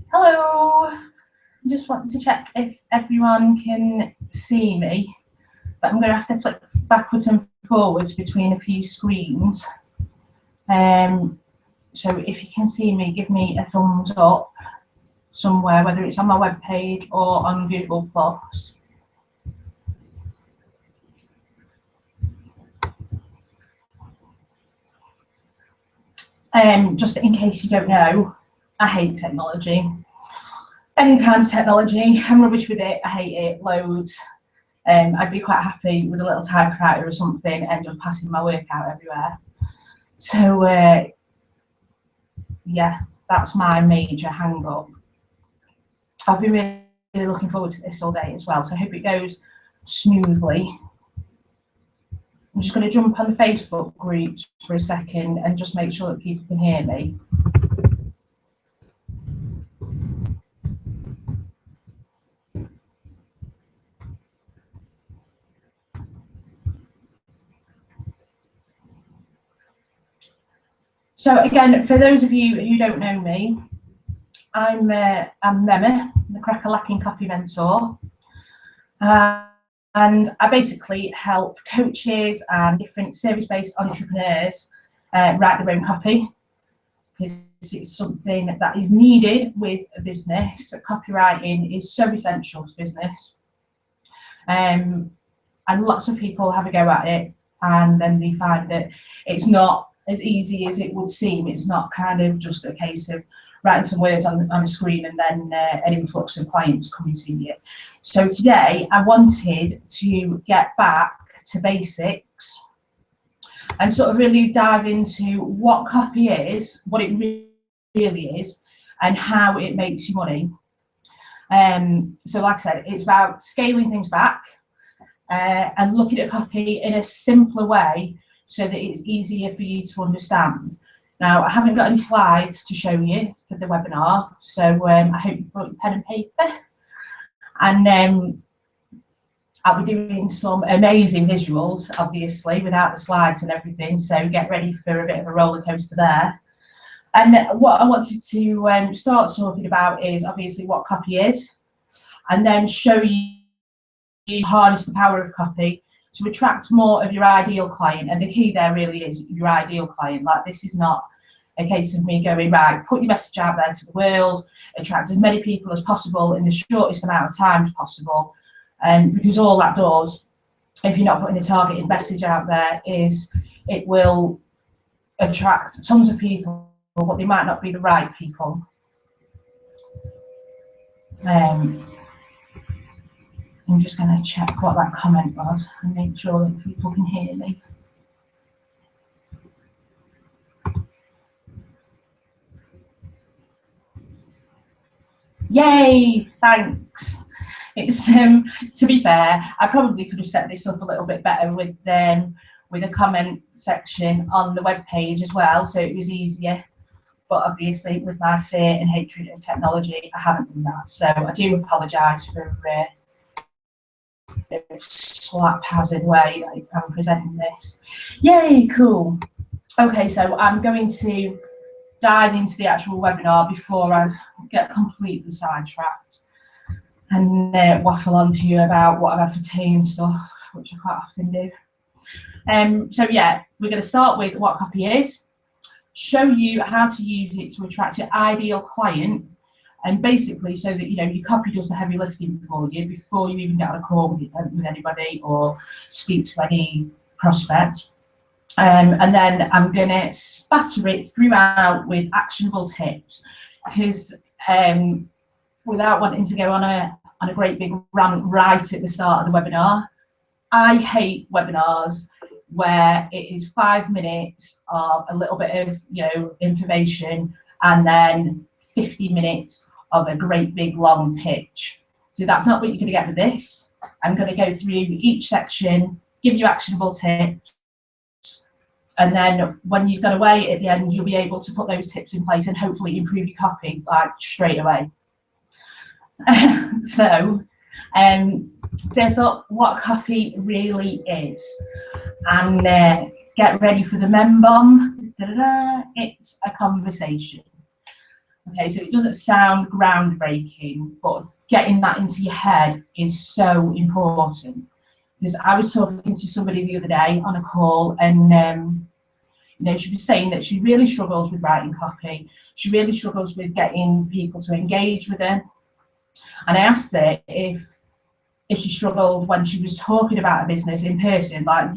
Hello, just wanted to check if everyone can see me, but I'm going to have to flip backwards and forwards between a few screens. So if you can see me, give me a thumbs up somewhere, whether it's on my webpage or on Google+. Just in case you don't know, I hate technology. Any kind of technology, I'm rubbish with it, I hate it, loads. I'd be quite happy with a little typewriter or something and just passing my work out everywhere. So yeah, that's my major hang-up. I've been really looking forward to this all day as well, so I hope it goes smoothly. I'm just going to jump on the Facebook groups for a second and just make sure that people can hear me. So again, for those of you who don't know me, I'm Mema, the cracker-lacking copy mentor. And I basically help coaches and different service-based entrepreneurs write their own copy, because it's something that is needed with a business. Copywriting is so essential to business. And lots of people have a go at it, and then they find that it's not as easy as it would seem. It's not kind of just a case of writing some words on a screen and then an influx of clients coming to you. So today I wanted to get back to basics and sort of really dive into what copy is, what it really is, and how it makes you money. So like I said, it's about scaling things back and looking at copy in a simpler way so that it's easier for you to understand. Now, I haven't got any slides to show you for the webinar, so I hope you've brought your pen and paper. And I'll be doing some amazing visuals, obviously, without the slides and everything, so get ready for a bit of a roller coaster there. And what I wanted to start talking about is obviously what copy is, and then show you harness the power of copy to attract more of your ideal client. And the key there really is your ideal client. Like, this is not a case of me going, right, put your message out there to the world, attract as many people as possible in the shortest amount of time as possible. Because all that does, if you're not putting a targeted message out there, is it will attract tons of people, but they might not be the right people. I'm just going to check what that comment was and make sure that people can hear me. Yay, thanks. It's to be fair, I probably could have set this up a little bit better with a comment section on the web page as well, so it was easier. But obviously, with my fear and hatred of technology, I haven't done that. So I do apologise for slap hazard way I'm presenting this. Yay, cool. Okay, so I'm going to dive into the actual webinar before I get completely sidetracked and waffle on to you about what I've had for tea and stuff, which I quite often do. So yeah, we're going to start with what copy is, show you how to use it to attract your ideal client, and basically so that your copy does the heavy lifting for you before you even get on a call with anybody or speak to any prospect. And then I'm going to spatter it throughout with actionable tips, because without wanting to go on a great big rant right at the start of the webinar, I hate webinars where it is 5 minutes of a little bit of information and then 50 minutes of a great big long pitch. So that's not what you're going to get with this. I'm going to go through each section, give you actionable tips, and then when you've got away at the end, you'll be able to put those tips in place and hopefully improve your copy like straight away. So first up, what copy really is, and get ready for the mem bomb. It's a conversation. Okay, so it doesn't sound groundbreaking, but getting that into your head is so important. Because I was talking to somebody the other day on a call, and she was saying that she really struggles with writing copy. She really struggles with getting people to engage with her. And I asked her if she struggled when she was talking about a business in person, like,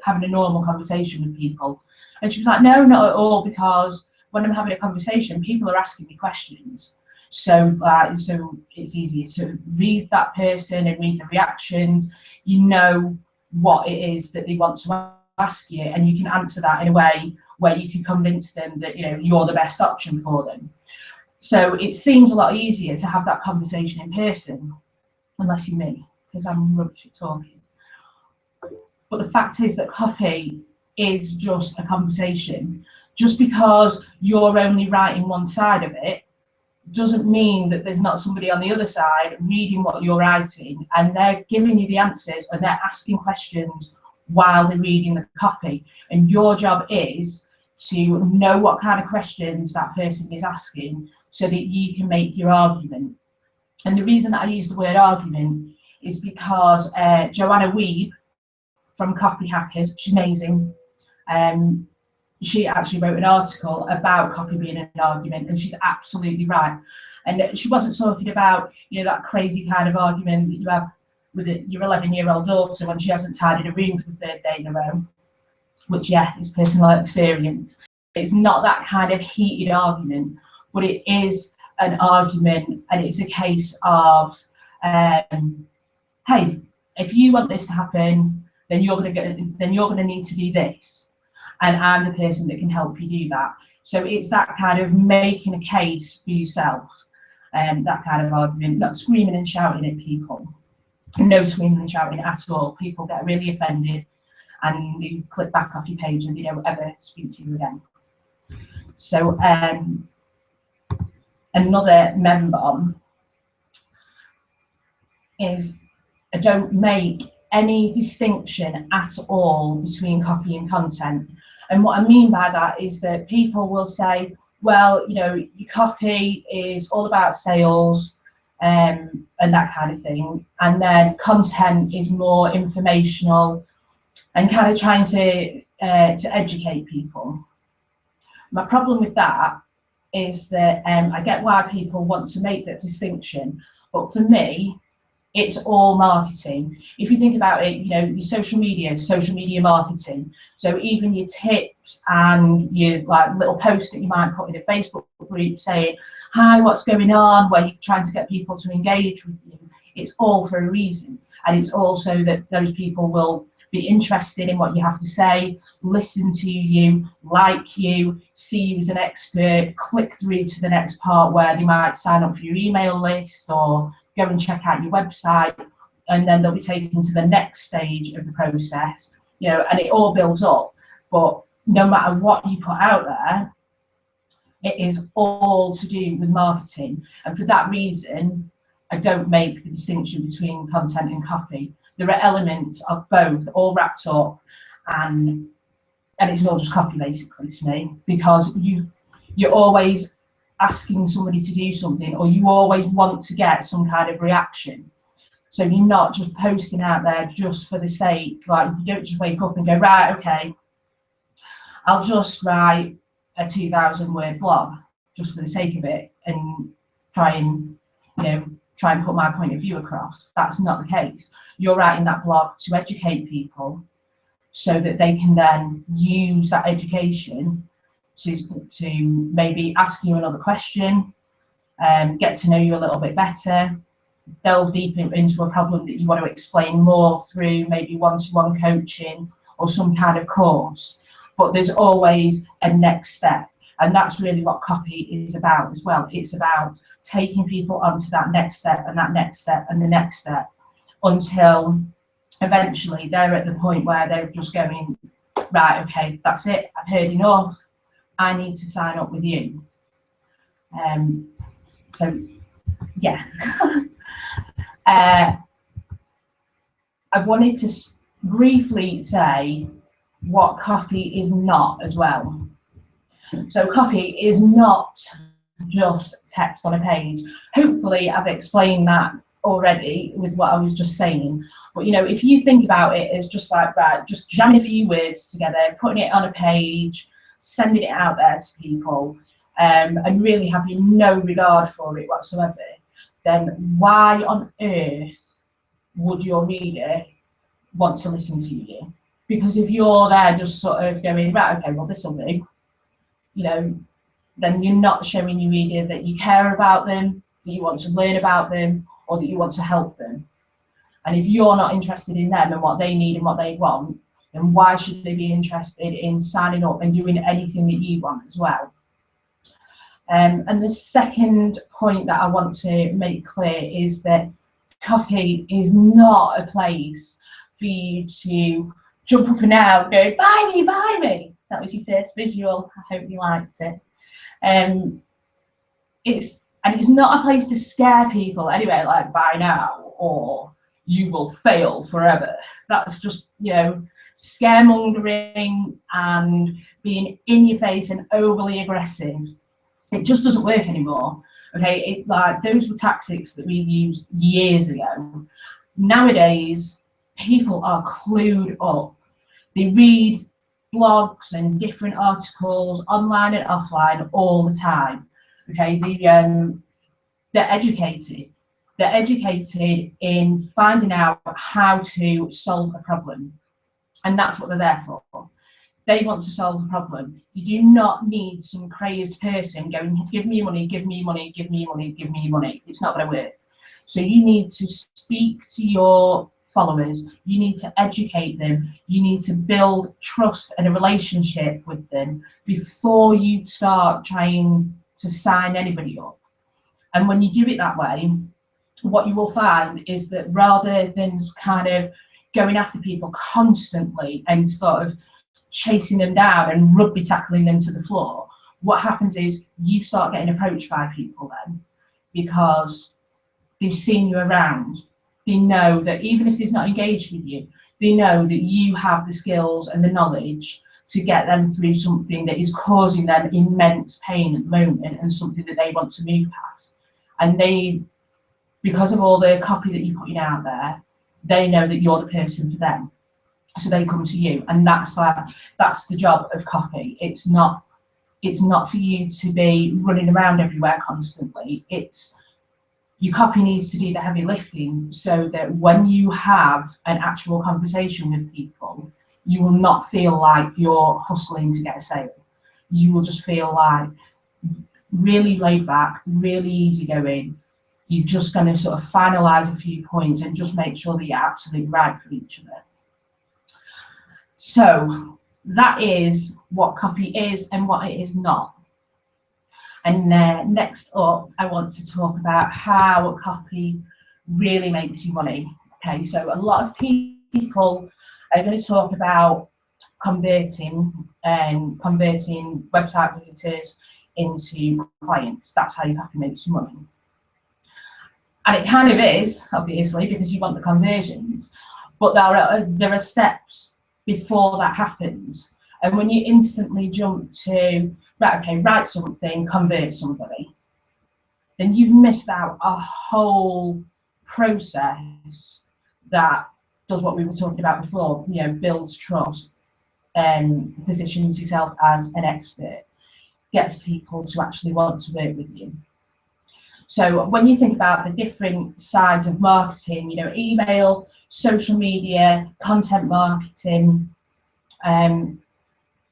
having a normal conversation with people. And she was like, no, not at all, because when I'm having a conversation, people are asking me questions. So it's easier to read that person and read the reactions. You know what it is that they want to ask you, and you can answer that in a way where you can convince them that you're the best option for them. So it seems a lot easier to have that conversation in person, unless you're me, because I'm rubbish at talking. But the fact is that copy is just a conversation. Just because you're only writing one side of it doesn't mean that there's not somebody on the other side reading what you're writing, and they're giving you the answers, and they're asking questions while they're reading the copy. And your job is to know what kind of questions that person is asking so that you can make your argument. And the reason that I use the word argument is because Joanna Weeb from Copy Hackers, she's amazing. She actually wrote an article about copy being an argument, and she's absolutely right. And she wasn't talking about that crazy kind of argument that you have with your 11-year-old daughter when she hasn't tidied a room for the third day in a row, which is personal experience. It's not that kind of heated argument, but it is an argument, and it's a case of, hey, if you want this to happen, then you're going to need to do this, and I'm the person that can help you do that. So it's that kind of making a case for yourself, that kind of argument, not screaming and shouting at people. No screaming and shouting at all. People get really offended, and you click back off your page, and they don't ever speak to you again. So another member is, I don't make any distinction at all between copy and content. And what I mean by that is that people will say, well, your copy is all about sales and that kind of thing, and then content is more informational and kind of trying to educate people. My problem with that is that I get why people want to make that distinction, but for me, it's all marketing. If you think about it, your social media marketing. So even your tips and your little post that you might put in a Facebook group saying, hi, what's going on, where you're trying to get people to engage with you, it's all for a reason. And it's also that those people will be interested in what you have to say, listen to you, like you, see you as an expert, click through to the next part where they might sign up for your email list or go and check out your website, and then they'll be taken to the next stage of the process, and it all builds up. But no matter what you put out there, it is all to do with marketing. And for that reason, I don't make the distinction between content and copy. There are elements of both all wrapped up, and it's all just copy basically to me, because you're always asking somebody to do something, or you always want to get some kind of reaction. So you're not just posting out there just for the sake, you don't just wake up and go, right, okay, I'll just write a 2,000 word blog just for the sake of it and try and put my point of view across. That's not the case. You're writing that blog to educate people so that they can then use that education to maybe ask you another question, get to know you a little bit better, delve deeper into a problem that you want to explain more through maybe one-to-one coaching or some kind of course. But there's always a next step, and that's really what copy is about as well. It's about taking people onto that next step and that next step and the next step, until eventually they're at the point where they're just going, right, okay, that's it, I've heard enough, I need to sign up with you. So yeah. I wanted to briefly say what copy is not as well. So copy is not just text on a page. Hopefully I've explained that already with what I was just saying. But you know, if you think about it as just like that, just jamming a few words together, putting it on a page, sending it out there to people, and really having no regard for it whatsoever, then why on earth would your reader want to listen to you? Because if you're there just sort of going, right, okay, well, this will do, you know, then you're not showing your reader that you care about them, that you want to learn about them, or that you want to help them. And if you're not interested in them and what they need and what they want, then why should they be interested in signing up and doing anything that you want as well? And the second point that I want to make clear is that copy is not a place for you to jump up and down, go, buy me, buy me. That was your first visual. I hope you liked it. It's not a place to scare people anyway, like buy now or you will fail forever. That's just, you know, scaremongering and being in your face and overly aggressive. It just doesn't work anymore. Okay, like those were tactics that we used years ago. Nowadays, people are clued up. They read blogs and different articles online and offline all the time. Okay, they're educated. They're educated in finding out how to solve a problem, and that's what they're there for. They want to solve a problem. You do not need some crazed person going, give me money, give me money, give me money, give me money. It's not going to work. So you need to speak to your followers. You need to educate them. You need to build trust and a relationship with them before you start trying to sign anybody up. And when you do it that way, what you will find is that rather than kind of going after people constantly and sort of chasing them down and rugby tackling them to the floor, what happens is you start getting approached by people then, because they've seen you around. They know that even if they've not engaged with you, they know that you have the skills and the knowledge to get them through something that is causing them immense pain at the moment and something that they want to move past. And they, because of all the copy that you're putting out there, they know that you're the person for them. So they come to you, and that's the job of copy. It's not for you to be running around everywhere constantly. Your copy needs to do the heavy lifting so that when you have an actual conversation with people, you will not feel like you're hustling to get a sale. You will just feel like really laid back, really easygoing. You're just going to sort of finalize a few points and just make sure that you're absolutely right for each other. So that is what copy is and what it is not. And next up, I want to talk about how copy really makes you money. Okay, so a lot of people are going to talk about converting website visitors into clients. That's how your copy makes you money. And it kind of is, obviously, because you want the conversions. But there are steps before that happens. And when you instantly jump to, right, okay, write something, convert somebody, then you've missed out a whole process that does what we were talking about before, you know, builds trust, positions yourself as an expert, gets people to actually want to work with you. So when you think about the different sides of marketing, you know, email, social media, content marketing,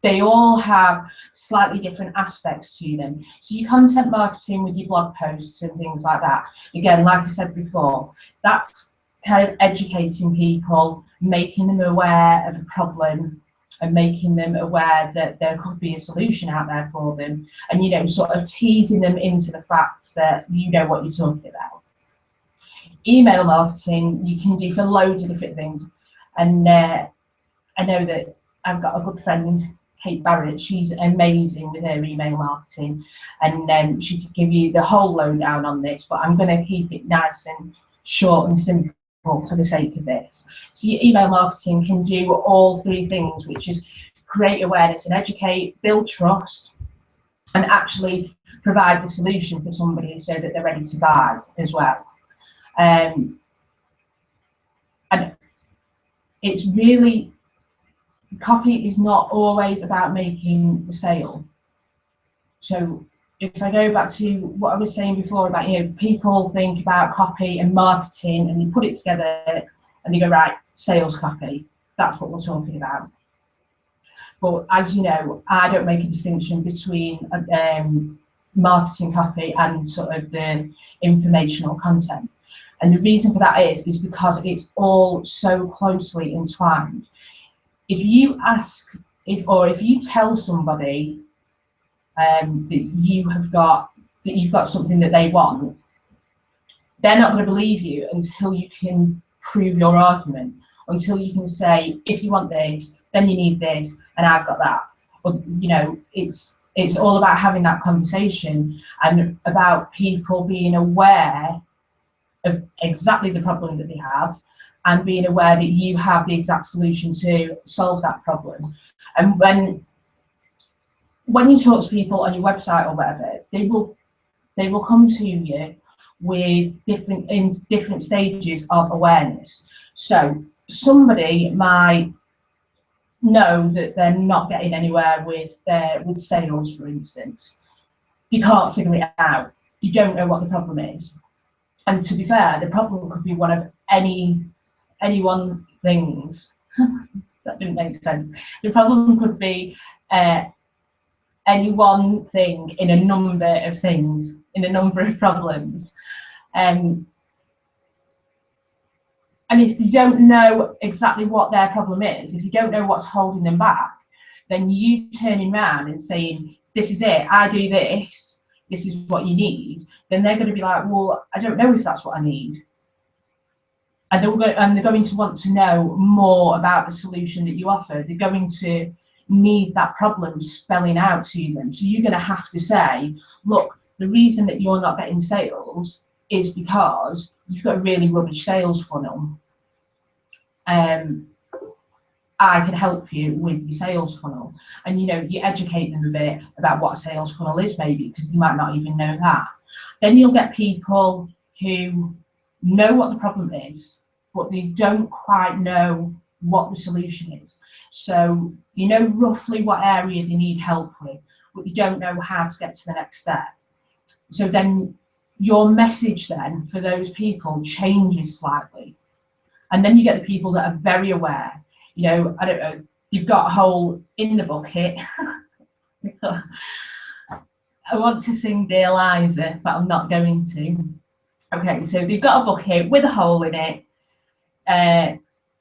they all have slightly different aspects to them. So your content marketing with your blog posts and things like that, again, like I said before, that's kind of educating people, making them aware of a problem and making them aware that there could be a solution out there for them, and, you know, sort of teasing them into the fact that you know what you're talking about. Email marketing you can do for loads of different things, and I know that I've got a good friend, Kate Barrett. She's amazing with her email marketing, and she could give you the whole lowdown on this, but I'm going to keep it nice and short and simple for the sake of this. So your email marketing can do all three things, which is create awareness and educate, build trust, and actually provide the solution for somebody so that they're ready to buy as well. And it's really, copy is not always about making the sale. So if I go back to what I was saying before about, people think about copy and marketing and you put it together and you go, right, sales copy, that's what we're talking about. But as you know, I don't make a distinction between marketing copy and sort of the informational content. And the reason for that is because it's all so closely entwined. If you ask, if you tell somebody that you've got something that they want, they're not going to believe you until you can prove your argument, until you can say, if you want this, then you need this, and I've got that. But it's all about having that conversation and about people being aware of exactly the problem that they have and being aware that you have the exact solution to solve that problem. And when you talk to people on your website or whatever, they will come to you with different stages of awareness. So somebody might know that they're not getting anywhere with sales, for instance. You can't figure it out. You don't know what the problem is. And to be fair, the problem could be one of any one things. That didn't make sense. The problem could be any one thing in a number of things, in a number of problems. And if you don't know exactly what their problem is, if you don't know what's holding them back, then you turning around and saying, this is it, I do this, this is what you need, then they're going to be like, well, I don't know if that's what I need. And they're going to want to know more about the solution that you offer. They're going to need that problem spelling out to them. So you're going to have to say, look, the reason that you're not getting sales is because you've got a really rubbish sales funnel. I can help you with your sales funnel. And you educate them a bit about what a sales funnel is, maybe, because they might not even know that. Then you'll get people who know what the problem is, but they don't quite know what the solution is. So they know roughly what area they need help with, but they don't know how to get to the next step. So then your message then for those people changes slightly. And then you get the people that are very aware. I don't know, you've got a hole in the bucket. I want to sing Dear Liza, but I'm not going to. Okay, so they've got a bucket with a hole in it.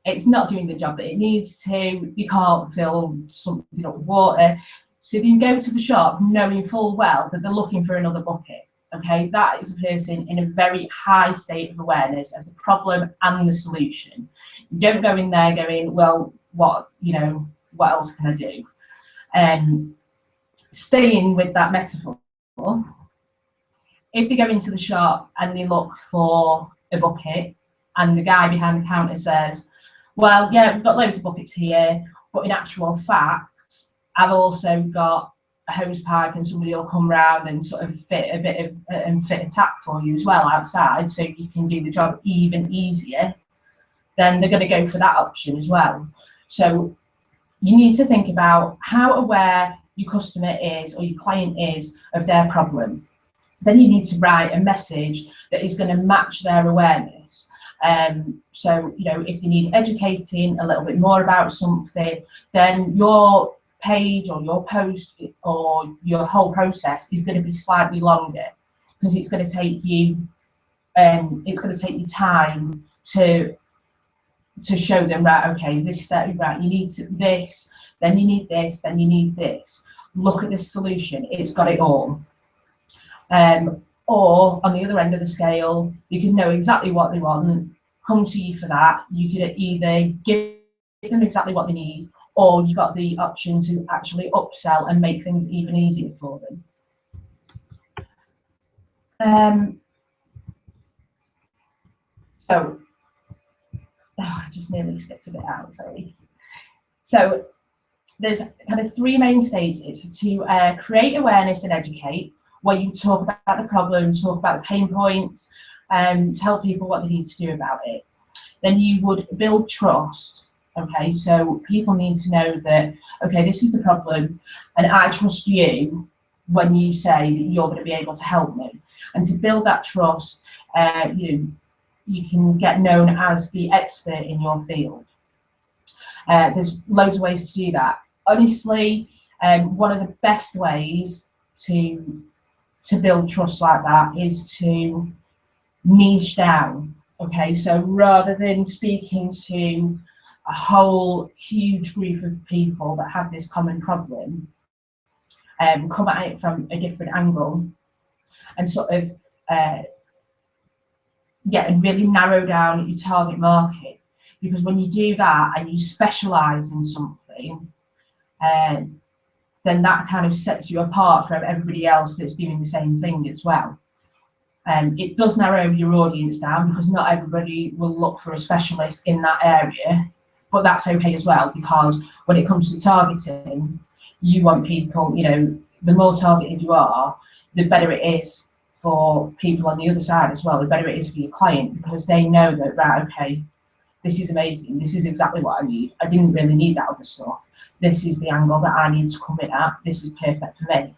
It's not doing the job that it needs to. You can't fill something up with water. So you can go to the shop knowing full well that they're looking for another bucket. Okay, that is a person in a very high state of awareness of the problem and the solution. You don't go in there going, well, what else can I do? Staying with that metaphor, if they go into the shop and they look for a bucket and the guy behind the counter says, well, yeah, we've got loads of buckets here, but in actual fact, I've also got a hose pipe and somebody will come round and sort of fit a tap for you as well outside, so you can do the job even easier, then they're going to go for that option as well. So you need to think about how aware your customer is or your client is of their problem. Then you need to write a message that is going to match their awareness. So if they need educating a little bit more about something, then your page or your post or your whole process is going to be slightly longer, because it's going to take you time to show them, right, okay, this step, right, you need this, then you need this, then you need this. Look at this solution, it's got it all. Or on the other end of the scale, you can know exactly what they want, come to you for that. You could either give them exactly what they need, or you've got the option to actually upsell and make things even easier for them. I just nearly skipped a bit out, sorry. So there's kind of three main stages to create awareness and educate, where you talk about the problem, talk about the pain points, tell people what they need to do about it. Then you would build trust. Okay, so people need to know that, okay, this is the problem, and I trust you when you say that you're going to be able to help me. And to build that trust, you can get known as the expert in your field. There's loads of ways to do that. Honestly, one of the best ways to build trust like that is to niche down. Okay, so rather than speaking to a whole huge group of people that have this common problem, come at it from a different angle and sort of and really narrow down your target market. Because when you do that and you specialize in something, then that kind of sets you apart from everybody else that's doing the same thing as well. It does narrow your audience down, because not everybody will look for a specialist in that area, but that's okay as well, because when it comes to targeting, you want people, the more targeted you are, the better it is for people on the other side as well, the better it is for your client, because they know that, right, okay, this is amazing, this is exactly what I need, I didn't really need that other stuff, this is the angle that I need to come in at, this is perfect for me.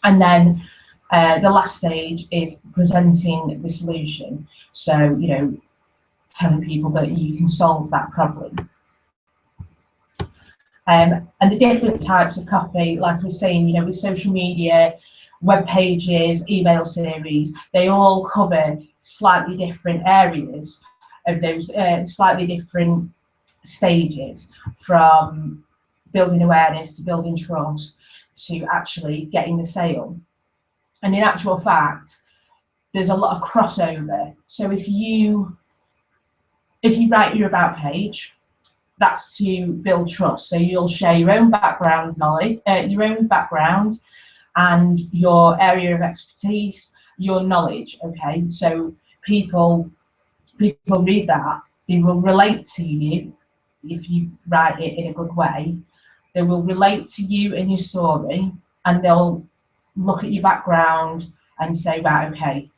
And then the last stage is presenting the solution. So, telling people that you can solve that problem. And the different types of copy, like I was saying, with social media, web pages, email series, they all cover slightly different areas of those slightly different stages, from building awareness to building trust to actually getting the sale. And in actual fact, there's a lot of crossover. So if you write your about page, that's to build trust. So you'll share your own background knowledge, your own background and your area of expertise, your knowledge. Okay, so people read that, they will relate to you if you write it in a good way. They will relate to you and your story, and they'll look at your background and say, right, okay,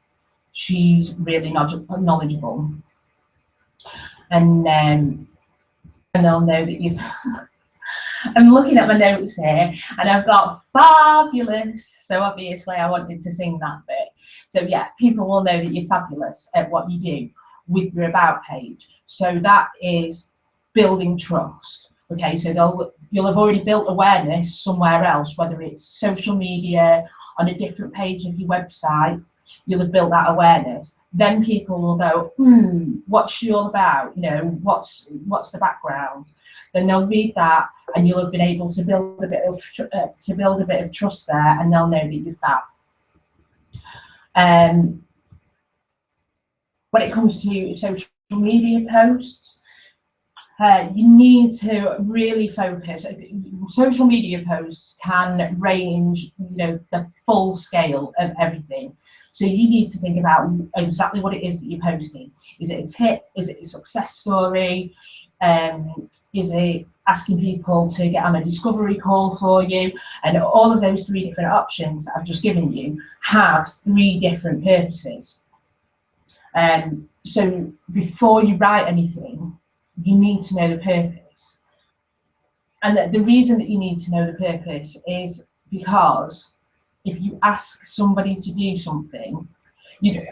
she's really knowledgeable, and they'll know that you've I'm looking at my notes here and I've got fabulous, so obviously I wanted to sing that bit. So yeah, people will know that you're fabulous at what you do with your about page. So that is building trust. Okay, so you'll have already built awareness somewhere else, whether it's social media, on a different page of your website, you'll have built that awareness. Then people will go, what's she all about? What's the background? Then they'll read that, and you'll have been able to build a bit of trust there, and they'll know that you're fab. When it comes to social media posts, you need to really focus. Social media posts can range, the full scale of everything. So you need to think about exactly what it is that you're posting. Is it a tip? Is it a success story? Is it asking people to get on a discovery call for you? And all of those three different options that I've just given you have three different purposes. So before you write anything, you need to know the purpose. And the reason that you need to know the purpose is because if you ask somebody to do something, if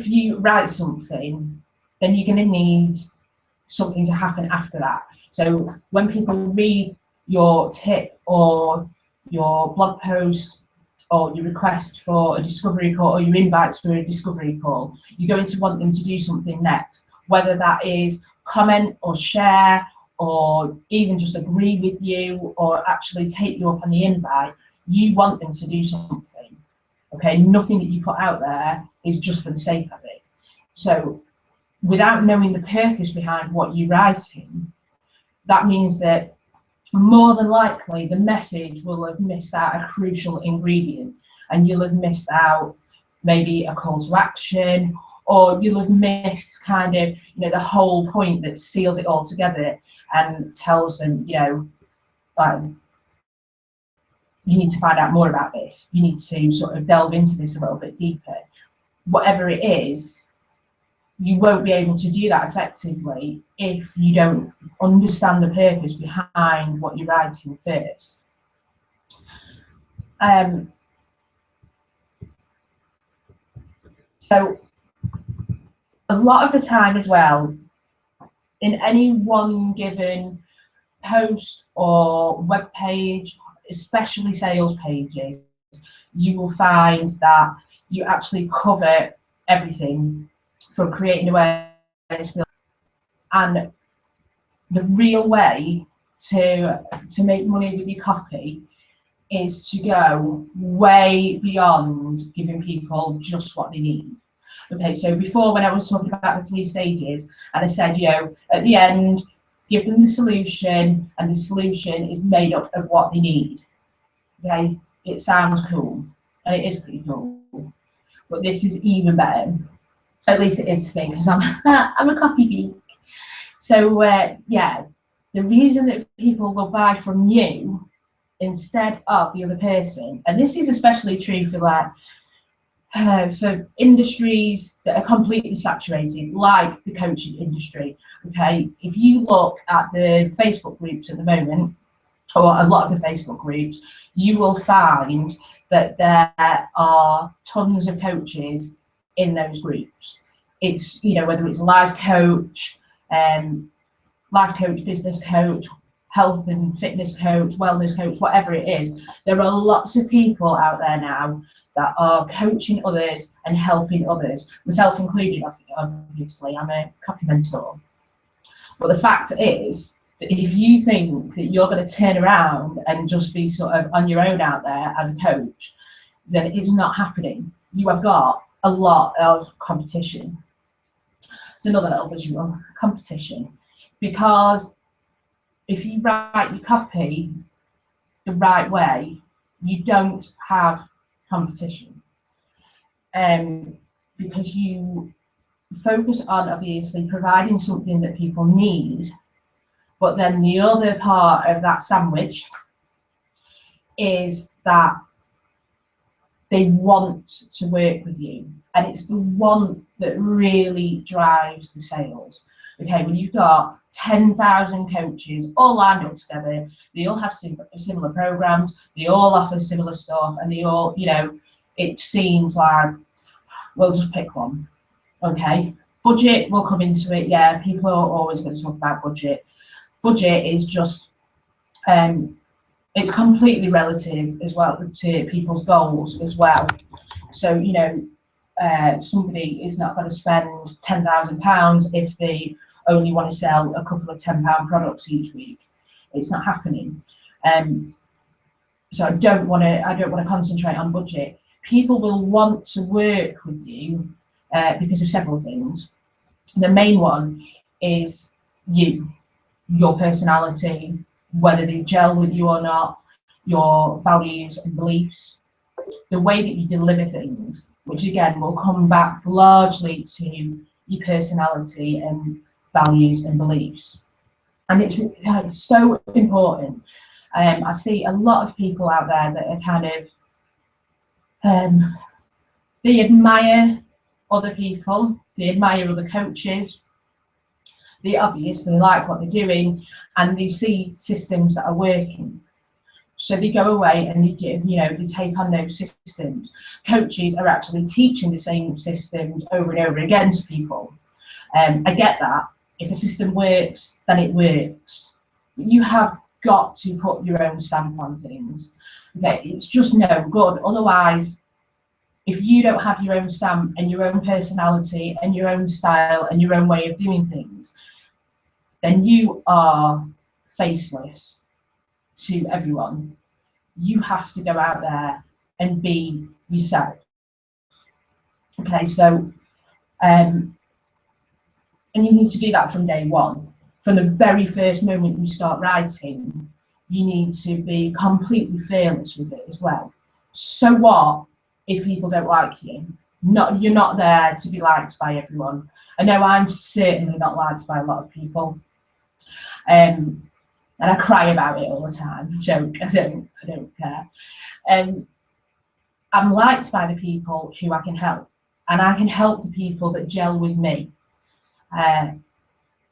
you write something, then you're going to need something to happen after that. So when people read your tip or your blog post or your request for a discovery call or your invites for a discovery call, you're going to want them to do something next, whether that is comment or share or even just agree with you or actually take you up on the invite. You want them to do something. Okay, nothing that you put out there is just for the sake of it. So without knowing the purpose behind what you're writing, that means that more than likely the message will have missed out a crucial ingredient, and you'll have missed out maybe a call to action, or you'll have missed kind of, you know, the whole point that seals it all together and tells them, you know, like, you need to find out more about this. You need to sort of delve into this a little bit deeper. Whatever it is, you won't be able to do that effectively if you don't understand the purpose behind what you're writing first. So a lot of the time as well, in any one given post or web page, especially sales pages, you will find that you actually cover everything from creating awareness. And the real way to make money with your copy is to go way beyond giving people just what they need. Okay, so before, when I was talking about the 3 stages, and I said, you know, at the end, give them the solution, and the solution is made up of what they need. Okay, it sounds cool, and it is pretty cool, but this is even better. At least it is to me, because I'm I'm a copy geek. So yeah, the reason that people will buy from you instead of the other person, and this is especially true for like for industries that are completely saturated, like the coaching industry. Okay, if you look at the Facebook groups at the moment, or a lot of the Facebook groups, you will find that there are tons of coaches in those groups. It's, you know, whether it's life coach, business coach, health and fitness coach, wellness coach, whatever it is, there are lots of people out there now that are coaching others and helping others, myself included. Obviously, I'm a copy mentor. But the fact is that if you think that you're going to turn around and just be sort of on your own out there as a coach, then it's not happening. You have got a lot of competition. It's another little visual, competition. Because if you write your copy the right way, you don't have competition. Because you focus on obviously providing something that people need, but then the other part of that sandwich is that they want to work with you, and it's the want that really drives the sales. Okay, when you've got 10,000 coaches all lined up together, they all have similar programs, they all offer similar stuff, and they all, you know, it seems like, well, just pick one. Okay, budget will come into it. Yeah, people are always going to talk about budget. Budget is just, it's completely relative as well to people's goals as well. So, you know, somebody is not going to spend £10,000 if they only want to sell a couple of £10 products each week. It's not happening. So I don't want to concentrate on budget. People will want to work with you because of several things. The main one is you, your personality, whether they gel with you or not, your values and beliefs, the way that you deliver things, which again will come back largely to your personality and values and beliefs. And it's so important. I see a lot of people out there that are kind of, they admire other people, they admire other coaches, they obviously like what they're doing, and they see systems that are working. So they go away and they do, you know, they take on those systems. Coaches are actually teaching the same systems over and over again to people. I get that. If a system works, then it works. You have got to put your own stamp on things. Okay, it's just no good. Otherwise, if you don't have your own stamp and your own personality and your own style and your own way of doing things, then you are faceless to everyone. You have to go out there and be yourself. Okay, so, and you need to do that from day one. From the very first moment you start writing, you need to be completely fearless with it as well. So what if people don't like you? You're not there to be liked by everyone. I know I'm certainly not liked by a lot of people. And I cry about it all the time. Joke, I don't care. I'm liked by the people who I can help, and I can help the people that gel with me.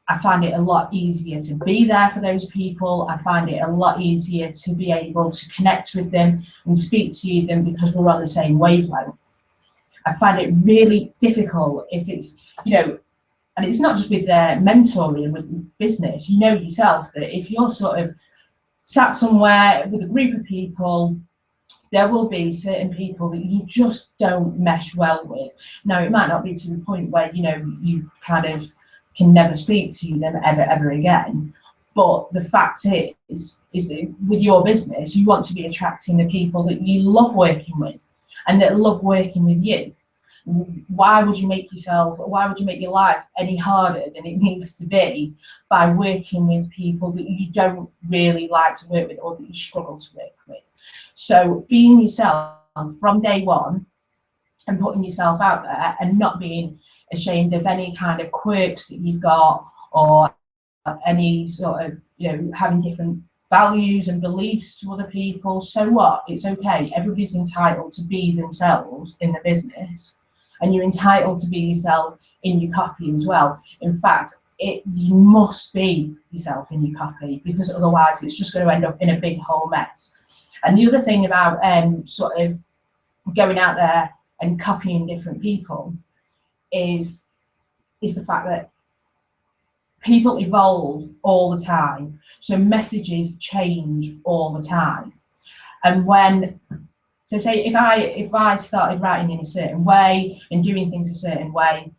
I find it a lot easier to be there for those people. I find it a lot easier to be able to connect with them and speak to them because we're on the same wavelength. I find it really difficult if it's, and it's not just with mentoring, with business, yourself that if you're sort of sat somewhere with a group of people, there will be certain people that you just don't mesh well with. Now, it might not be to the point where, you kind of can never speak to them ever again. But the fact is that with your business, you want to be attracting the people that you love working with and that love working with you. Why would you make your life any harder than it needs to be by working with people that you don't really like to work with or that you struggle to work with? So being yourself from day one and putting yourself out there and not being ashamed of any kind of quirks that you've got or any sort of, having different values and beliefs to other people. So what? It's okay. Everybody's entitled to be themselves in the business, and you're entitled to be yourself in your copy as well. In fact, you must be yourself in your copy, because otherwise it's just going to end up in a big whole mess. And the other thing about sort of going out there and copying different people is the fact that people evolve all the time. So messages change all the time. And so say if I started writing in a certain way and doing things a certain way,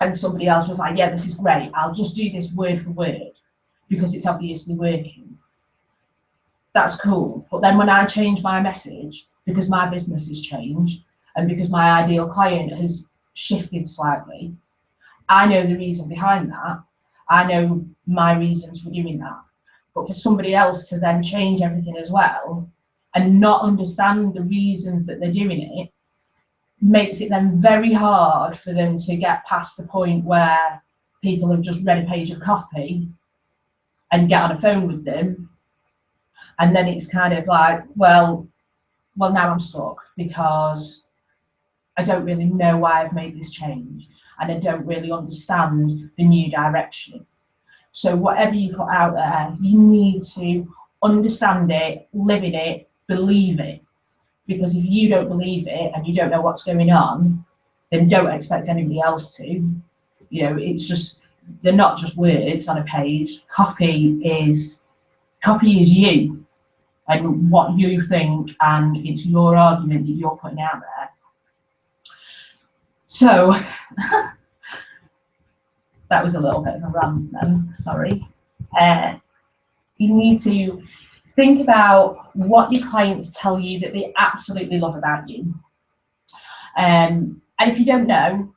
and somebody else was like, yeah, this is great, I'll just do this word for word because it's obviously working. That's cool. But then when I change my message, because my business has changed and because my ideal client has shifted slightly, I know the reason behind that. I know my reasons for doing that. But for somebody else to then change everything as well and not understand the reasons that they're doing it, makes it then very hard for them to get past the point where people have just read a page of copy and get on a phone with them. And then it's kind of like, well, now I'm stuck because I don't really know why I've made this change and I don't really understand the new direction. So whatever you put out there, you need to understand it, live in it, believe it. Because if you don't believe it and you don't know what's going on, then don't expect anybody else to. It's just, they're not just words on a page. Copy is you and what you think, and it's your argument that you're putting out there. So that was a little bit of a rant then, sorry. You need to think about what your clients tell you that they absolutely love about you. And if you don't know,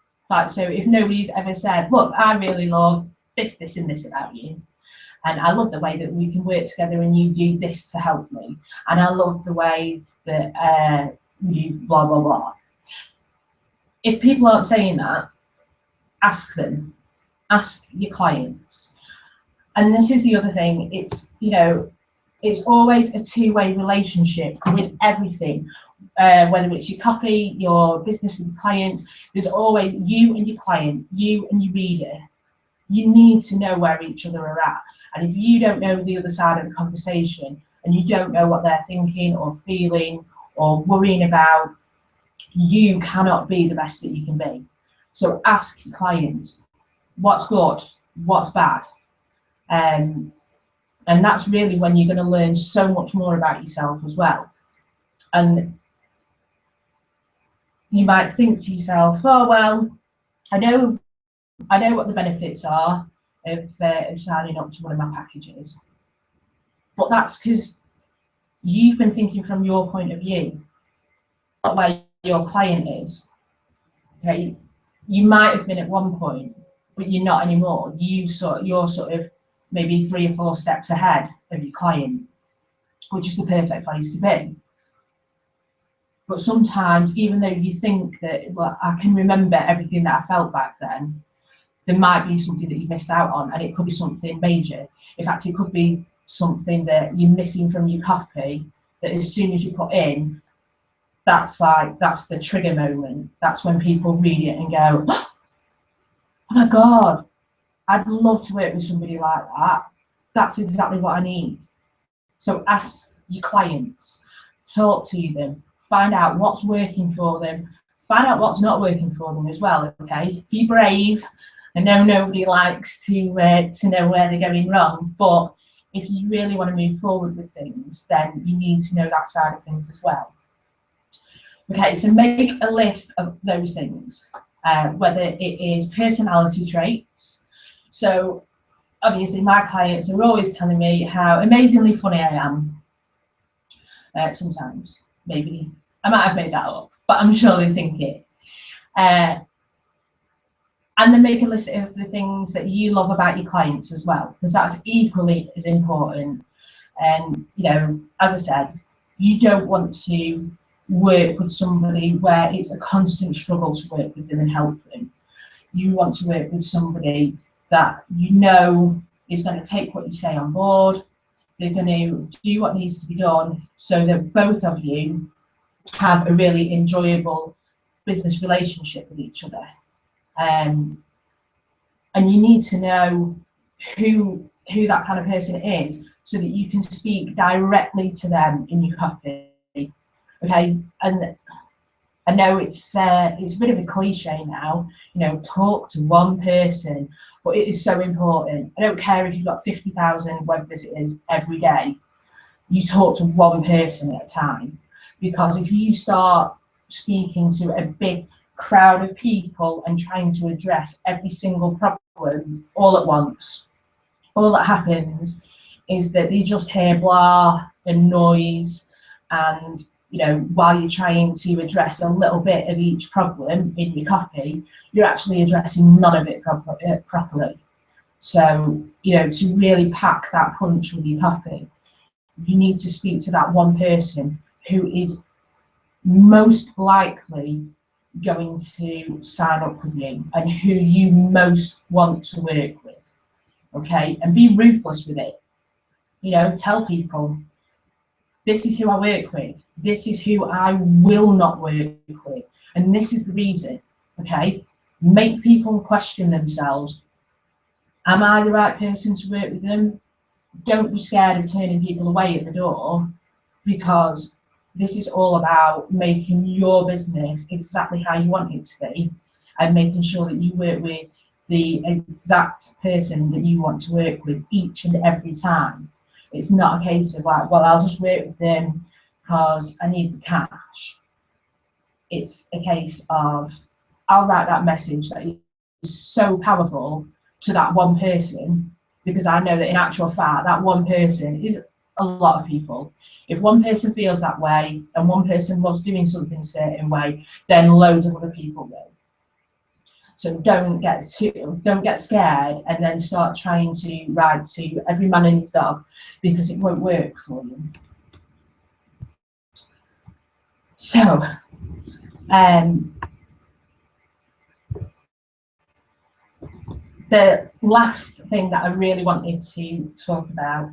so if nobody's ever said, look, I really love this, and this about you, and I love the way that we can work together and you do this to help me, and I love the way that you blah, blah, blah. If people aren't saying that, ask them. Ask your clients. And this is the other thing. It's always a two-way relationship with everything, whether it's your copy, your business with your clients. There's always you and your client, you and your reader. You need to know where each other are at. And if you don't know the other side of the conversation and you don't know what they're thinking or feeling or worrying about, you cannot be the best that you can be. So ask your clients, what's good, what's bad? And that's really when you're going to learn so much more about yourself as well. And you might think to yourself, oh, well, I know what the benefits are of signing up to one of my packages. But that's because you've been thinking from your point of view, not where your client is. Okay, you might have been at one point, but you're not anymore. You're sort of maybe 3 or 4 steps ahead of your client, which is the perfect place to be. But sometimes, even though you think that, well, I can remember everything that I felt back then, there might be something that you missed out on, and it could be something major. In fact, it could be something that you're missing from your copy, that as soon as you put in, that's the trigger moment. That's when people read it and go, oh my God, I'd love to work with somebody like that. That's exactly what I need. So ask your clients, talk to them, find out what's working for them, find out what's not working for them as well, okay? Be brave. I know nobody likes to know where they're going wrong, but if you really want to move forward with things, then you need to know that side of things as well. Okay, so make a list of those things, whether it is personality traits. So obviously my clients are always telling me how amazingly funny I am. Sometimes, maybe, I might have made that up, but I'm sure they think it. And then make a list of the things that you love about your clients as well, because that's equally as important. And, you know, as I said, you don't want to work with somebody where it's a constant struggle to work with them and help them. You want to work with somebody that you know is going to take what you say on board. They're going to do what needs to be done so that both of you have a really enjoyable business relationship with each other. And you need to know who that kind of person is so that you can speak directly to them in your copy. Okay, and I know it's a bit of a cliche now, you know, talk to one person, but it is so important. I don't care if you've got 50,000 web visitors every day, you talk to one person at a time, because if you start speaking to a big crowd of people and trying to address every single problem all at once, all that happens is that they just hear blah and noise, and you know, while you're trying to address a little bit of each problem in your copy, you're actually addressing none of it properly. So, you know, to really pack that punch with your copy, you need to speak to that one person who is most likely going to sign up with you and who you most want to work with, okay? And be ruthless with it. You know, tell people, this is who I work with, this is who I will not work with, and this is the reason, okay? Make people question themselves. Am I the right person to work with them? Don't be scared of turning people away at the door, because this is all about making your business exactly how you want it to be and making sure that you work with the exact person that you want to work with each and every time. It's not a case of like, well, I'll just work with them because I need the cash. It's a case of, I'll write that message that is so powerful to that one person, because I know that in actual fact, that one person is a lot of people. If one person feels that way and one person loves doing something a certain way, then loads of other people will. So don't get scared and then start trying to write to every man and his dog, because it won't work for you. So, the last thing that I really wanted to talk about,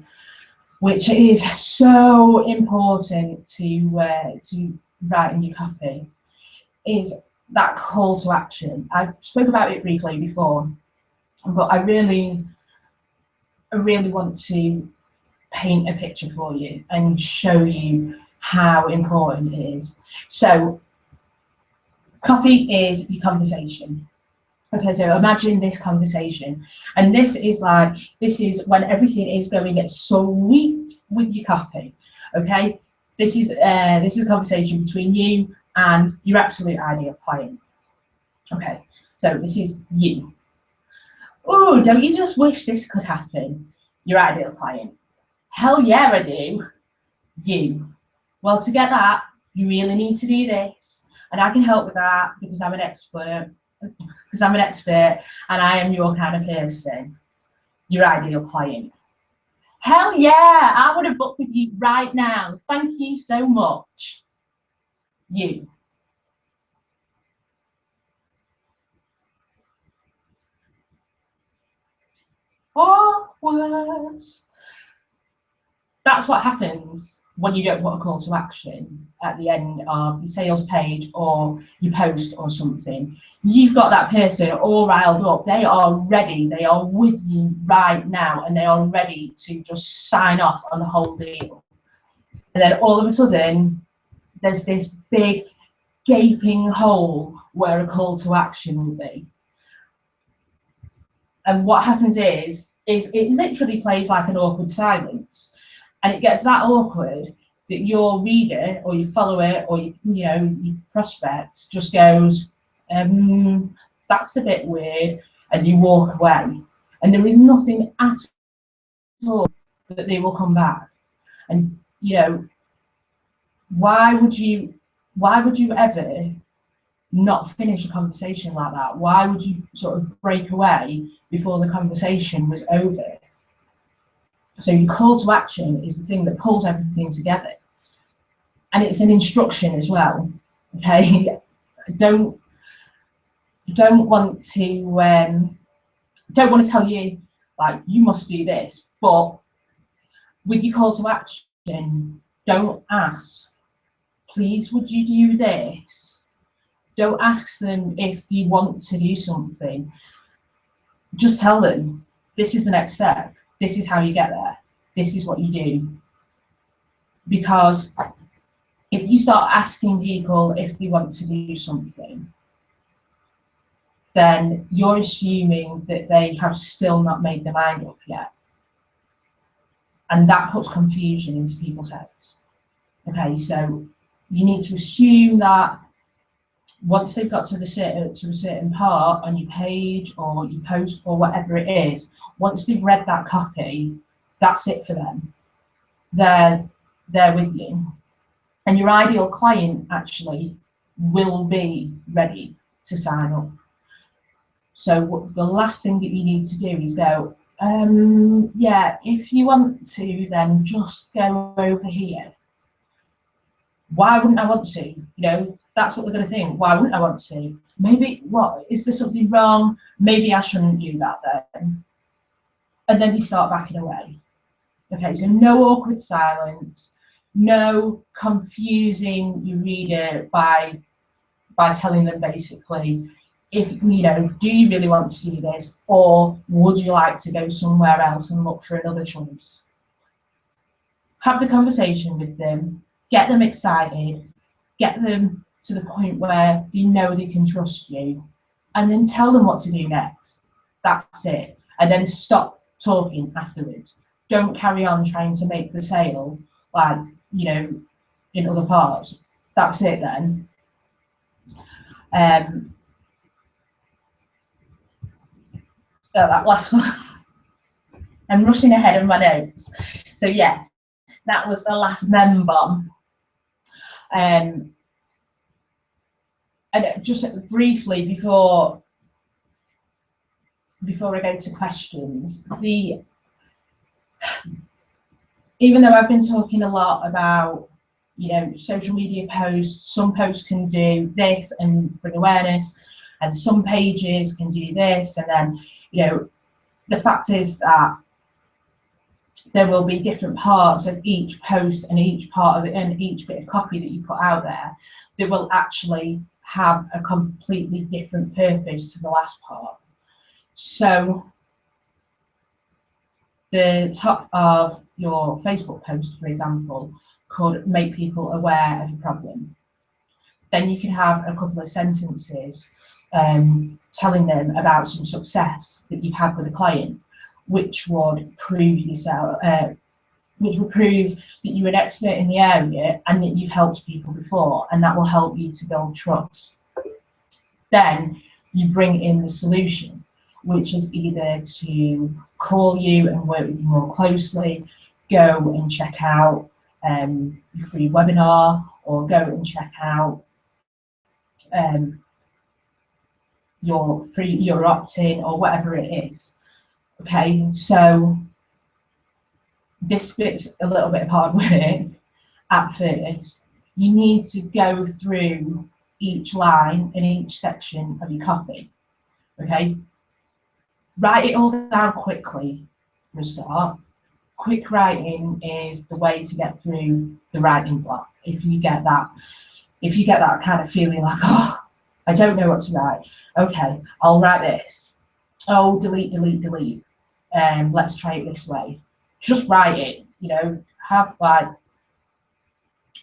which is so important to write in your copy, is that call to action. I spoke about it briefly before, but I really want to paint a picture for you and show you how important it is. So copy is your conversation. Okay, so imagine this conversation, and this is when everything is going sweet with your copy. Okay, this is a conversation between you and your absolute ideal client. Okay, so this is you. Oh, don't you just wish this could happen? Your ideal client. Hell yeah, I do. You. Well, to get that, you really need to do this, and I can help with that because I'm an expert. And I am your kind of person. Your ideal client. Hell yeah, I would have booked with you right now. Thank you so much. you. Awkward. That's what happens when you don't put a call to action at the end of your sales page or your post or something. You've got that person all riled up. They are ready. They are with you right now, and they are ready to just sign off on the whole deal. And then all of a sudden, there's this big gaping hole where a call to action will be. And what happens is it literally plays like an awkward silence. And it gets that awkward that your reader or your follower or your prospect just goes, that's a bit weird, and you walk away. And there is nothing at all that they will come back. And why would you ever not finish a conversation like that? Why would you sort of break away before the conversation was over? So your call to action is the thing that pulls everything together. And it's an instruction as well. Okay. Don't want to tell you like you must do this, but with your call to action, don't ask, please would you do this? Don't ask them if they want to do something. Just tell them, this is the next step. This is how you get there. This is what you do. Because if you start asking people if they want to do something, then you're assuming that they have still not made their mind up yet. And that puts confusion into people's heads. Okay, so you need to assume that once they've got to a certain part on your page or your post or whatever it is, once they've read that copy, that's it for them. They're with you. And your ideal client actually will be ready to sign up. So the last thing that you need to do is go, yeah, if you want to, then just go over here. Why wouldn't I want to? That's what they're going to think. Why wouldn't I want to? Maybe, what, is there something wrong? Maybe I shouldn't do that then. And then you start backing away. Okay, so no awkward silence, no confusing your reader by telling them basically, if do you really want to do this, or would you like to go somewhere else and look for another choice? Have the conversation with them, get them excited, get them to the point where they can trust you, and then tell them what to do next. That's it. And then stop talking afterwards. Don't carry on trying to make the sale like, in other parts. That's it then. That last one. I'm rushing ahead of my notes. So yeah, that was the last mem bomb. And just briefly before I go to questions, even though I've been talking a lot about social media posts, some posts can do this and bring awareness, and some pages can do this, and then the fact is that there will be different parts of each post and each part of it and each bit of copy that you put out there that will actually have a completely different purpose to the last part. So the top of your Facebook post, for example, could make people aware of a problem. Then you could have a couple of sentences telling them about some success that you've had with a client, which would prove which will prove that you're an expert in the area and that you've helped people before, and that will help you to build trust. Then you bring in the solution, which is either to call you and work with you more closely, go and check out your free webinar, or go and check out your opt-in, or whatever it is. Okay, so this bit's a little bit of hard work at first, you need to go through each line and each section of your copy. Okay, write it all down quickly for a start. Quick writing is the way to get through the writing block. If you get that kind of feeling like, oh, I don't know what to write. Okay, I'll write this. Oh, delete, delete, delete. Let's try it this way. Just write it, you know, have like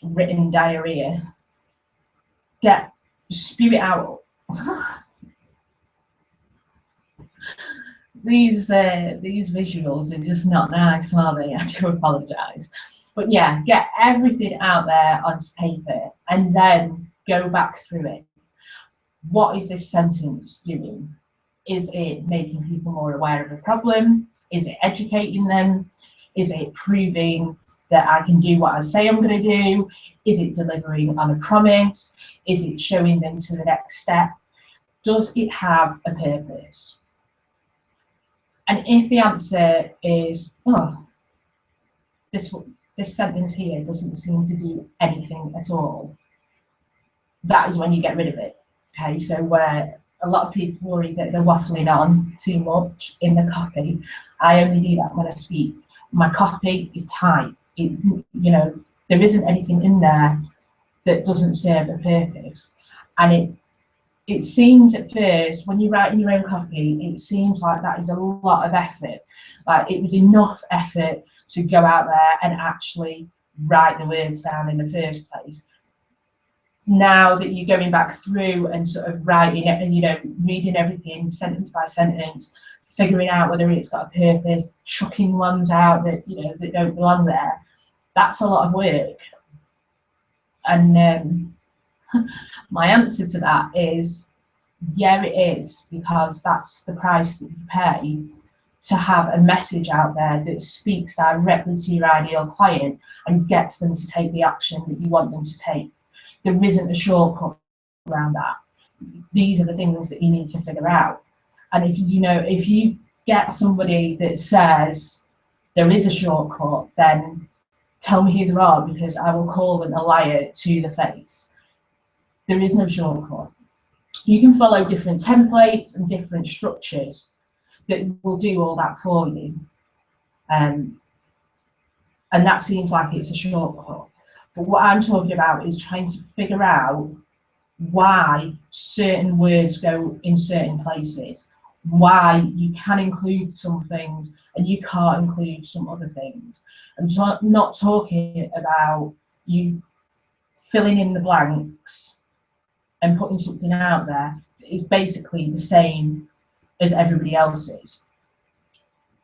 written diarrhea. Spew it out. These visuals are just not nice, are they? I do apologise. But yeah, get everything out there onto paper and then go back through it. What is this sentence doing? Is it making people more aware of the problem? Is it educating them? Is it proving that I can do what I say I'm going to do? Is it delivering on a promise? Is it showing them to the next step? Does it have a purpose? And if the answer is, oh, this sentence here doesn't seem to do anything at all, that is when you get rid of it. Okay, so where a lot of people worry that they're waffling on too much in the copy, I only do that when I speak. My copy is tight. You know, there isn't anything in there that doesn't serve a purpose. And it seems at first, when you're writing your own copy, it seems like that is a lot of effort. Like it was enough effort to go out there and actually write the words down in the first place. Now that you're going back through and sort of writing it and, you know, reading everything sentence by sentence, figuring out whether it's got a purpose, chucking ones out that, you know, that don't belong there, that's a lot of work. And my answer to that is, yeah, it is, because that's the price that you pay to have a message out there that speaks directly to your ideal client and gets them to take the action that you want them to take. There isn't a shortcut around that. These are the things that you need to figure out. And if you get somebody that says there is a shortcut, then tell me who they are, because I will call them a liar to the face. There is no shortcut. You can follow different templates and different structures that will do all that for you. And that seems like it's a shortcut. But what I'm talking about is trying to figure out why certain words go in certain places, why you can include some things and you can't include some other things. I'm not talking about you filling in the blanks and putting something out there that is basically the same as everybody else's.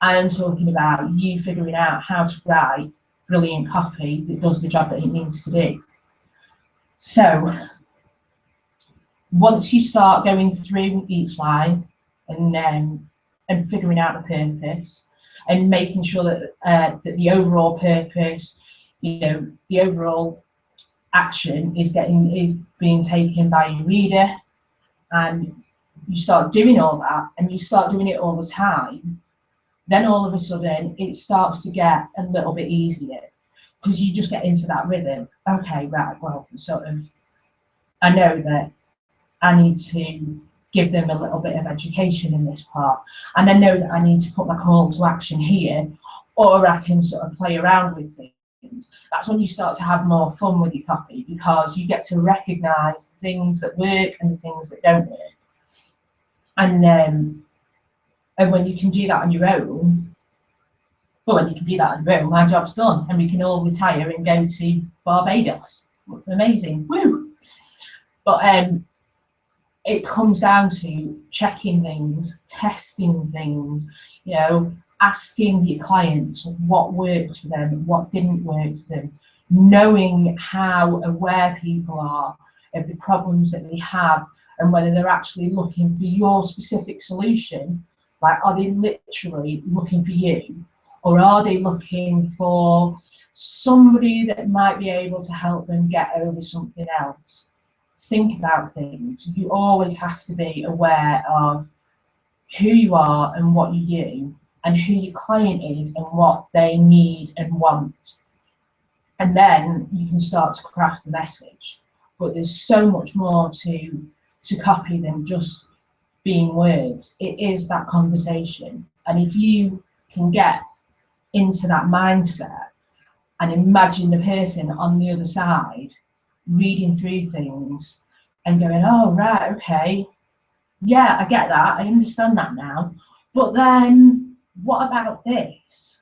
I am talking about you figuring out how to write brilliant copy that does the job that it needs to do. So once you start going through each line and figuring out the purpose and making sure that that the overall purpose, you know, the overall action is being taken by your reader, and you start doing all that and you start doing it all the time, then all of a sudden it starts to get a little bit easier, because you just get into that rhythm. Okay, right, well, sort of, I know that I need to give them a little bit of education in this part, and I know that I need to put my call to action here, or I can sort of play around with things. That's when you start to have more fun with your copy, because you get to recognise the things that work and the things that don't work. And when you can do that on your own, well, when you can do that on your own, my job's done, and we can all retire and go to Barbados. Amazing, woo! But it comes down to checking things, testing things, you know, asking your clients what worked for them, what didn't work for them, knowing how aware people are of the problems that they have and whether they're actually looking for your specific solution. Like, are they literally looking for you, or are they looking for somebody that might be able to help them get over something else? Think about things. You always have to be aware of who you are and what you do, and who your client is and what they need and want. and then you can start to craft the message. But there's so much more to copy than just being words. It is that conversation. And if you can get into that mindset and imagine the person on the other side reading through things and going, oh, right, okay, yeah, I get that, I understand that now, but then what about this?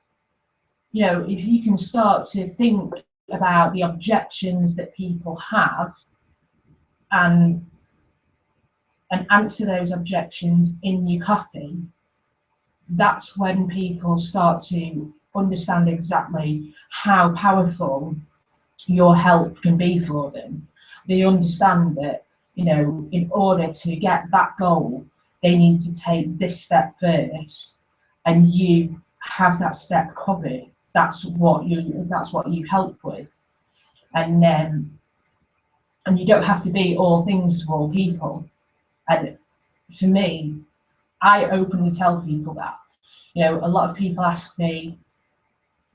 You know, if you can start to think about the objections that people have and answer those objections in your copy, that's when people start to understand exactly how powerful your help can be for them. They understand that, you know, in order to get that goal, they need to take this step first, and you have that step covered. That's what you help with, and you don't have to be all things to all people. And for me, I openly tell people that. You know, a lot of people ask me,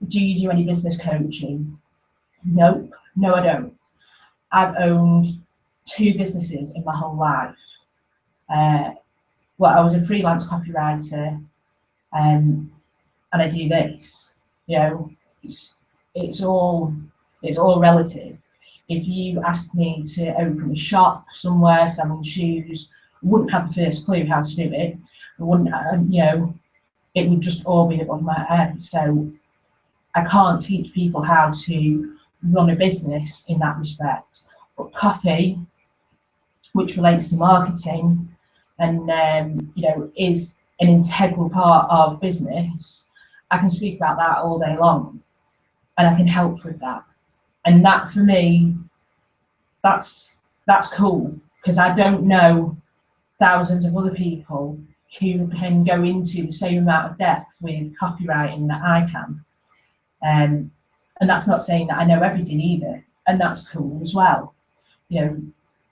do you do any business coaching? Nope, no, I don't. I've owned 2 businesses in my whole life. Well, I was a freelance copywriter, and I do this. You know, it's all relative. If you asked me to open a shop somewhere selling shoes, I wouldn't have the first clue how to do it. I wouldn't, you know, it would just all be above my head. So I can't teach people how to run a business in that respect. But copy, which relates to marketing and you know, is an integral part of business, I can speak about that all day long, and I can help with that. And that, for me, that's cool, because I don't know thousands of other people who can go into the same amount of depth with copywriting that I can. And that's not saying that I know everything either, and that's cool as well. You know,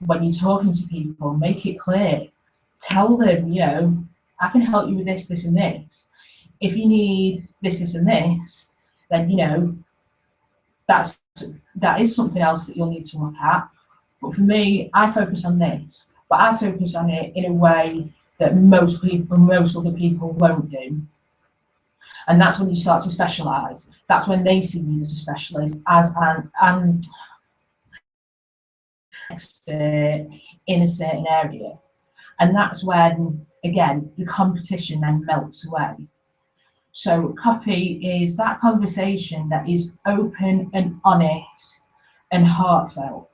when you're talking to people, make it clear. Tell them, you know, I can help you with this, this, and this. If you need this, this, and this, then, you know, that is something else that you'll need to look at. But for me, I focus on this, but I focus on it in a way that most other people won't do. And that's when you start to specialise. That's when they see you as a specialist, as an expert in a certain area. And that's when, again, the competition then melts away. So copy is that conversation that is open and honest and heartfelt.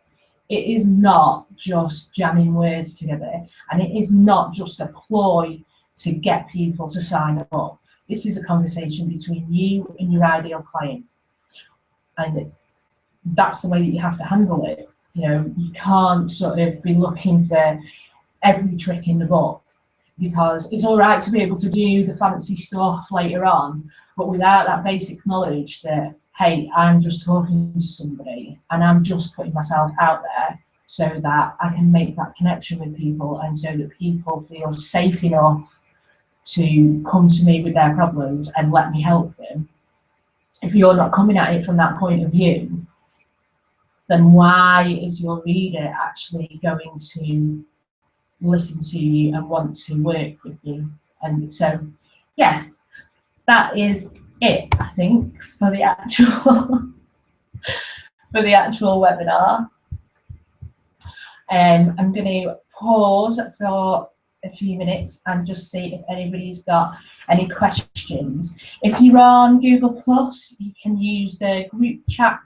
It is not just jamming words together, and it is not just a ploy to get people to sign up. This is a conversation between you and your ideal client. And that's the way that you have to handle it. You know, you can't sort of be looking for every trick in the book, because it's all right to be able to do the fancy stuff later on, but without that basic knowledge that, hey, I'm just talking to somebody and I'm just putting myself out there so that I can make that connection with people, and so that people feel safe enough to come to me with their problems and let me help them. If you're not coming at it from that point of view, then why is your reader actually going to listen to you and want to work with you? And so, yeah, that is it, I think, for the actual webinar. I'm going to pause for a few minutes and just see if anybody's got any questions. If you're on Google Plus, you can use the group chat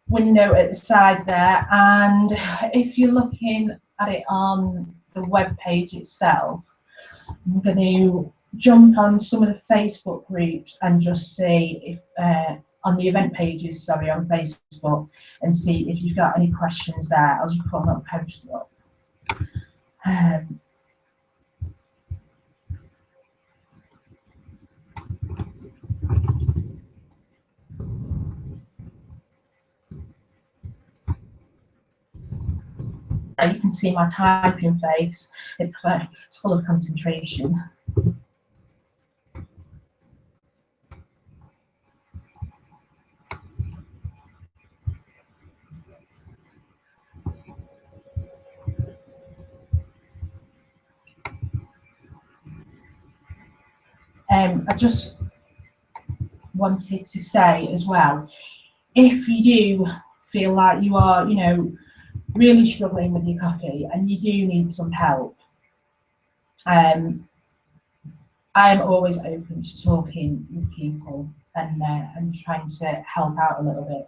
window at the side there, and if you're looking at it on the web page itself, I'm going to jump on some of the Facebook groups and just see if on the event pages, sorry, on Facebook, and see if you've got any questions there. I'll just put them up, post up. You can see my typing face. It's full of concentration. I just wanted to say as well, if you do feel like you are, you know, really struggling with your copy and you do need some help, I am always open to talking with people and trying to help out a little bit.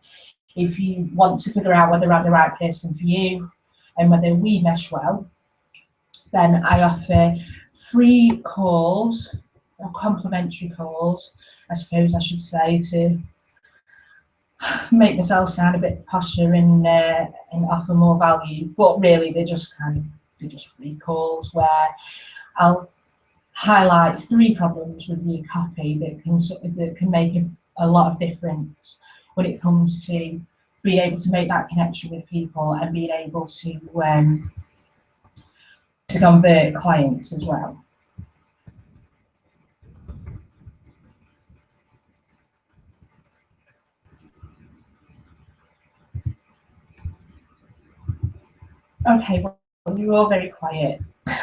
If you want to figure out whether I'm the right person for you and whether we mesh well, then I offer free calls, or complimentary calls, I suppose I should say, to make myself sound a bit posher and offer more value. But really, they're just free calls where I'll highlight 3 problems with your copy that can make a lot of difference when it comes to being able to make that connection with people and being able to convert clients as well. Okay, well, you're all very quiet. I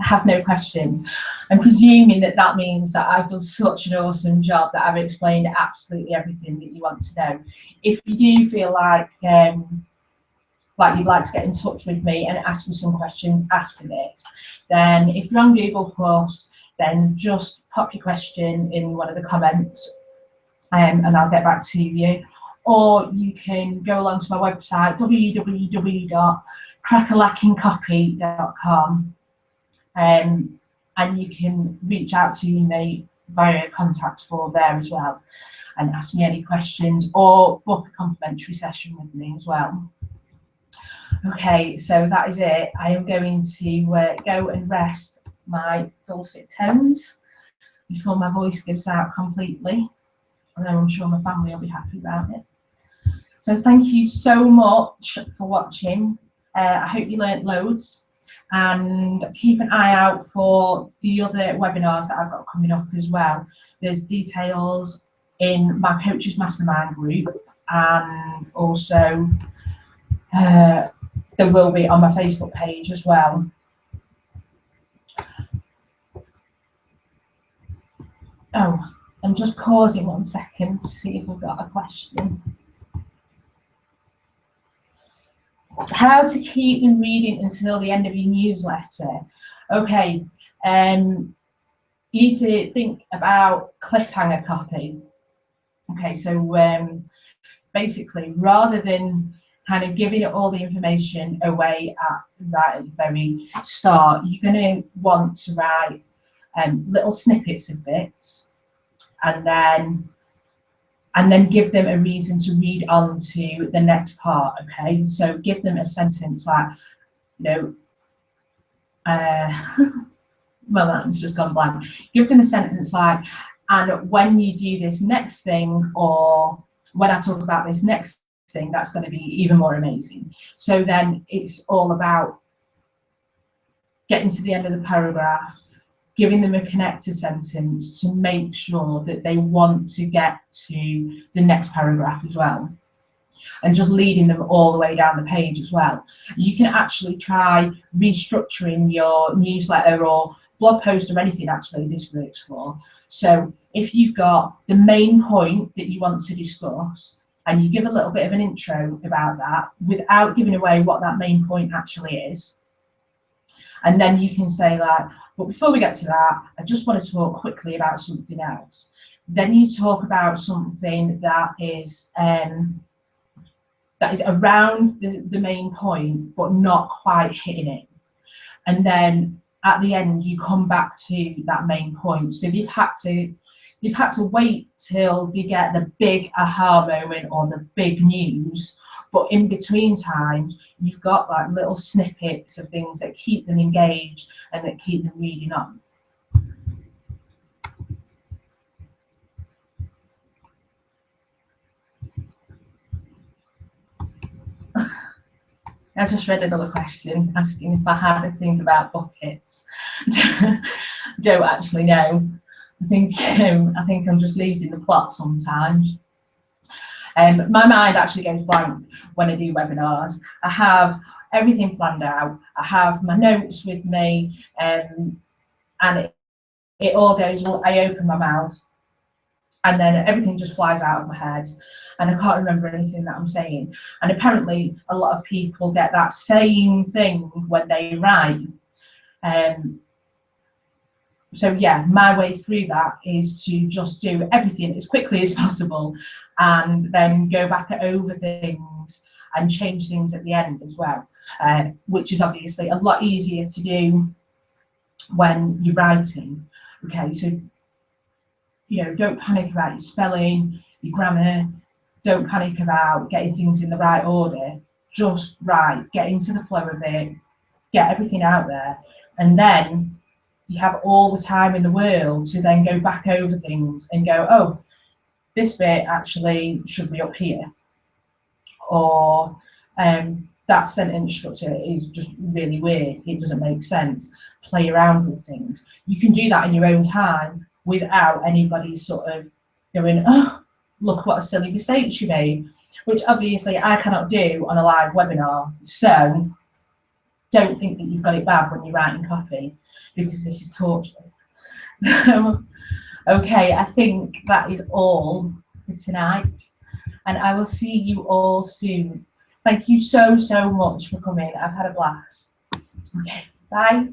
have no questions. I'm presuming that that means that I've done such an awesome job that I've explained absolutely everything that you want to know. If you do feel like you'd like to get in touch with me and ask me some questions after this, then if you're on Google Plus, then just pop your question in one of the comments and I'll get back to you. Or you can go along to my website, www.crackerlackingcopy.com, and you can reach out to me via contact form there as well and ask me any questions or book a complimentary session with me as well. Okay, so that is it. I am going to go and rest my dulcet tones before my voice gives out completely. And I'm sure my family will be happy about it. So thank you so much for watching. I hope you learnt loads, and keep an eye out for the other webinars that I've got coming up as well. There's details in my Coaches Mastermind group, and also there will be on my Facebook page as well. Oh, I'm just pausing 1 second to see if we've got a question. How to keep them reading until the end of your newsletter. Okay, you need to think about cliffhanger copy. Okay, so basically, rather than kind of giving all the information away at the very start, you're going to want to write little snippets of bits, and then give them a reason to read on to the next part. Okay, so give them a sentence like, you know, well, that's just gone blank. Give them a sentence like, and when you do this next thing, or when I talk about this next thing, that's going to be even more amazing. So then it's all about getting to the end of the paragraph, giving them a connector sentence to make sure that they want to get to the next paragraph as well, and just leading them all the way down the page as well. You can actually try restructuring your newsletter or blog post or anything actually this works for. So if you've got the main point that you want to discuss, and you give a little bit of an intro about that without giving away what that main point actually is, and then you can say like, but before we get to that, I just want to talk quickly about something else. Then you talk about something that is around the main point, but not quite hitting it. And then at the end, you come back to that main point. So you've had to wait till you get the big aha moment or the big news. But in between times, you've got like little snippets of things that keep them engaged and that keep them reading on. I just read another question asking if I had a thing about buckets. Don't actually know. I think I'm just losing the plot sometimes. My mind actually goes blank when I do webinars. I have everything planned out. I have my notes with me, and it all goes, well, I open my mouth and then everything just flies out of my head and I can't remember anything that I'm saying. And apparently a lot of people get that same thing when they write. So yeah, my way through that is to just do everything as quickly as possible and then go back over things and change things at the end as well, which is obviously a lot easier to do when you're writing. Okay, so don't panic about your spelling, your grammar, don't panic about getting things in the right order. Just write, get into the flow of it, get everything out there, and then you have all the time in the world to then go back over things and go, oh, this bit actually should be up here, or that sentence structure is just really weird, it doesn't make sense. Play around with things. You can do that in your own time without anybody sort of going, oh, look what a silly mistake you made, which obviously I cannot do on a live webinar. So don't think that you've got it bad when you're writing copy, because this is torture. Okay, I think that is all for tonight, and I will see you all soon. Thank you so much for coming. I've had a blast. Okay, bye.